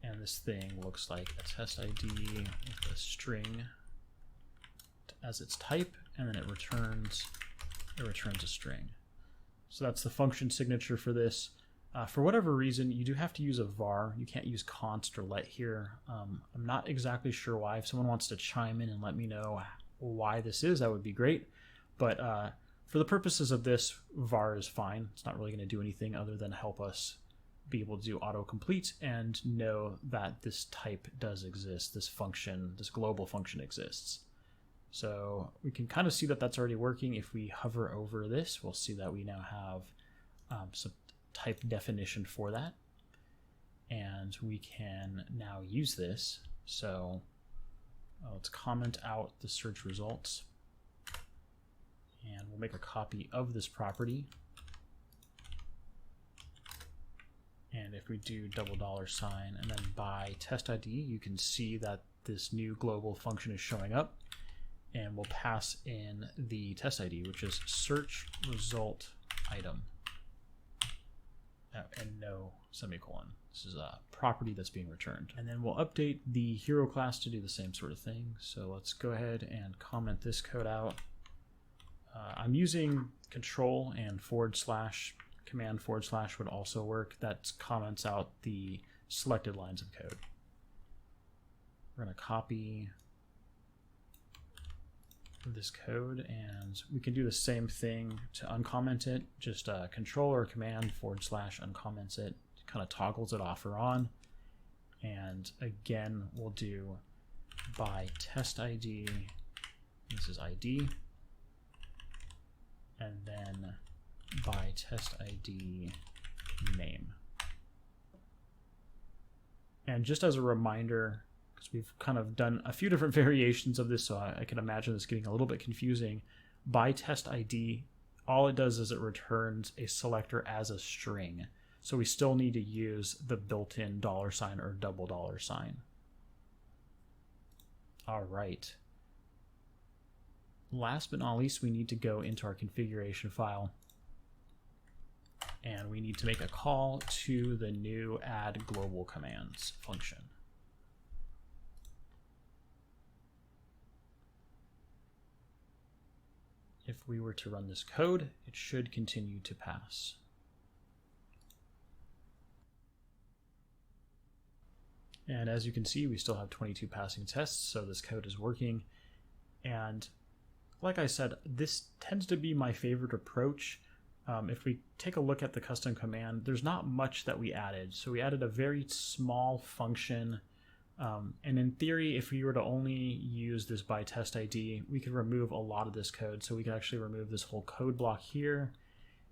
And this thing looks like a test ID with a string as its type, and then it returns a string. So that's the function signature for this. For whatever reason, you do have to use a var. You can't use const or let here. I'm not exactly sure why. If someone wants to chime in and let me know why this is, that would be great. But for the purposes of this, var is fine. It's not really going to do anything other than help us be able to do autocomplete and know that this type does exist. This function, this global function exists. So we can kind of see that that's already working. If we hover over this, we'll see that we now have some type definition for that. And we can now use this. So let's comment out the search results. And we'll make a copy of this property. And if we do $$ and then by test ID, you can see that this new global function is showing up. And we'll pass in the test ID, which is search result item. And no semicolon. This is a property that's being returned. And then we'll update the hero class to do the same sort of thing. So let's go ahead and comment this code out. I'm using control and / command / would also work. That comments out the selected lines of code. We're going to copy this code, and we can do the same thing to uncomment it. Just control or command / uncomments it, kind of toggles it off or on. And again, we'll do by test ID, this is ID, and then by test ID name. And just as a reminder, because we've kind of done a few different variations of this, so I can imagine this getting a little bit confusing. By test ID, all it does is it returns a selector as a string. So we still need to use the built-in $, or $. All right. Last but not least, we need to go into our configuration file. And we need to make a call to the new add global commands function. If we were to run this code, it should continue to pass. And as you can see, we still have 22 passing tests, so this code is working. And like I said, this tends to be my favorite approach. If we take a look at the custom command, there's not much that we added. So we added a very small function. And in theory, if we were to only use this by test ID, we could remove a lot of this code. So we could actually remove this whole code block here.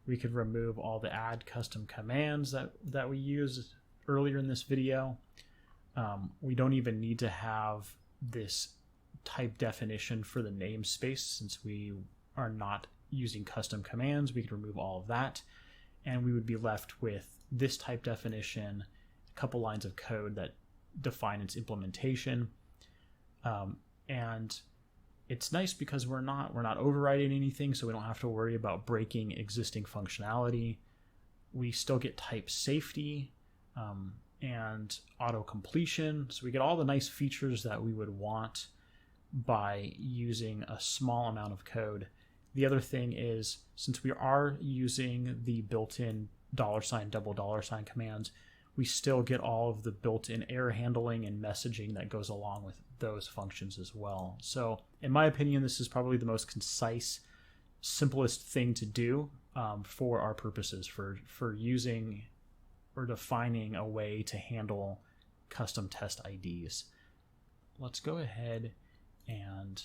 We could remove all the add custom commands that we used earlier in this video. We don't even need to have this type definition for the namespace since we are not using custom commands. We could remove all of that, and we would be left with this type definition, a couple lines of code that define its implementation. And it's nice because we're not overwriting anything, so we don't have to worry about breaking existing functionality. We still get type safety and auto completion, so we get all the nice features that we would want by using a small amount of code. The other thing is, since we are using the built-in $, commands, we still get all of the built-in error handling and messaging that goes along with those functions as well. So in my opinion, this is probably the most concise, simplest thing to do for our purposes, for using or defining a way to handle custom test IDs. Let's go ahead and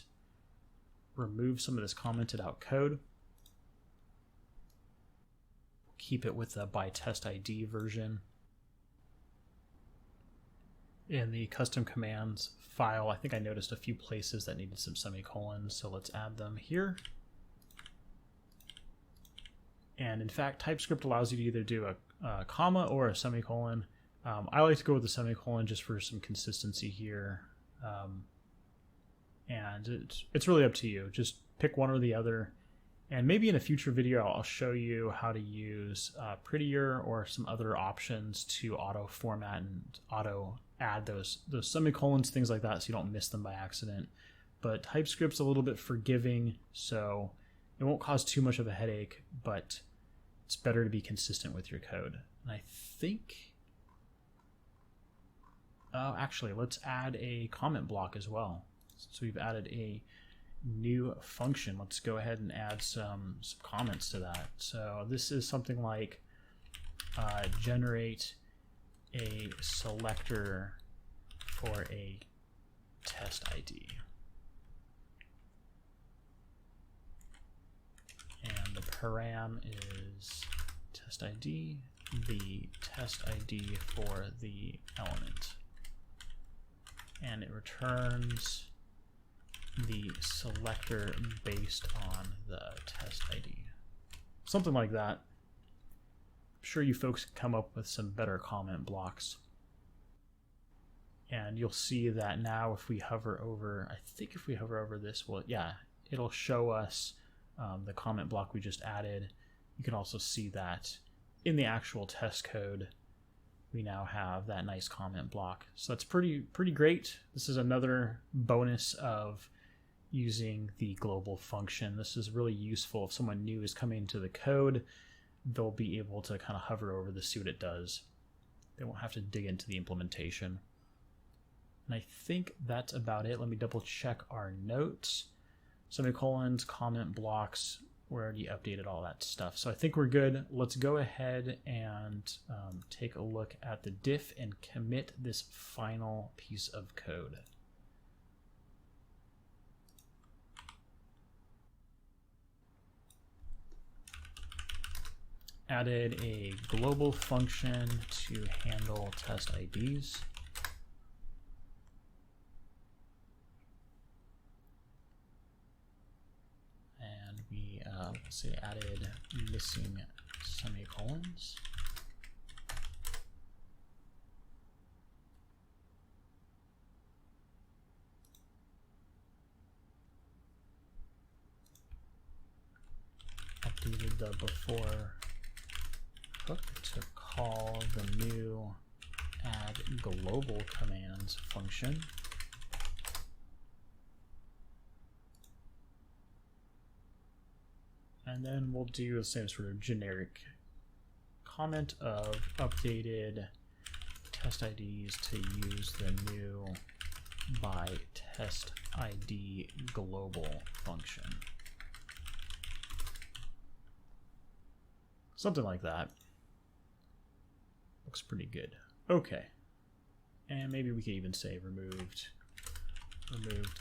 remove some of this commented out code. Keep it with the by test ID version. In the custom commands file, I think I noticed a few places that needed some semicolons, so let's add them here. And in fact, TypeScript allows you to either do a comma or a semicolon. I like to go with the semicolon just for some consistency here. And it's really up to you. Just pick one or the other. And maybe in a future video, I'll show you how to use Prettier or some other options to auto format and auto add those semicolons, things like that, so you don't miss them by accident. But TypeScript's a little bit forgiving, so it won't cause too much of a headache, but it's better to be consistent with your code. And I think, actually, let's add a comment block as well. So we've added a new function. Let's go ahead and add some comments to that. So this is something like generate a selector for a test ID. And the param is test ID, the test ID for the element. And it returns the selector based on the test ID. Something like that. I'm sure you folks can come up with some better comment blocks. And you'll see that now if we hover over, I think if we hover over this, well, yeah, it'll show us the comment block we just added. You can also see that in the actual test code, we now have that nice comment block. So that's pretty great. This is another bonus of using the global function. This is really useful if someone new is coming into the code. They'll be able to kind of hover over this, see what it does. They won't have to dig into the implementation. And I think that's about it. Let me double check our notes. Semicolons, comment blocks, we already updated all that stuff. So I think we're good. Let's go ahead and take a look at the diff and commit this final piece of code. Added a global function to handle test IDs. And we let's say added missing semicolons. Updated the before hook to call the new add global commands function. And then we'll do the same sort of generic comment of updated test IDs to use the new by test ID global function. Something like that. Looks pretty good. Okay. And maybe we could even say removed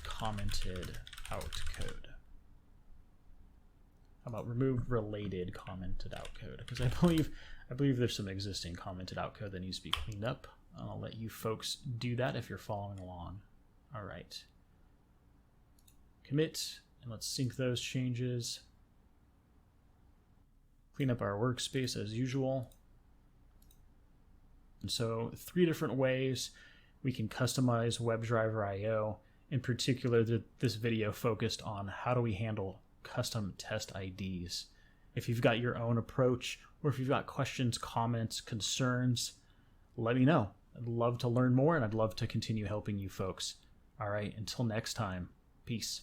commented out code. How about removed related commented out code? Because I believe there's some existing commented out code that needs to be cleaned up. I'll let you folks do that if you're following along. All right. Commit, and let's sync those changes. Clean up our workspace as usual. And so 3 different ways we can customize WebdriverIO. In particular, this video focused on how do we handle custom test IDs. If you've got your own approach, or if you've got questions, comments, concerns, let me know. I'd love to learn more, and I'd love to continue helping you folks. All right, until next time, peace.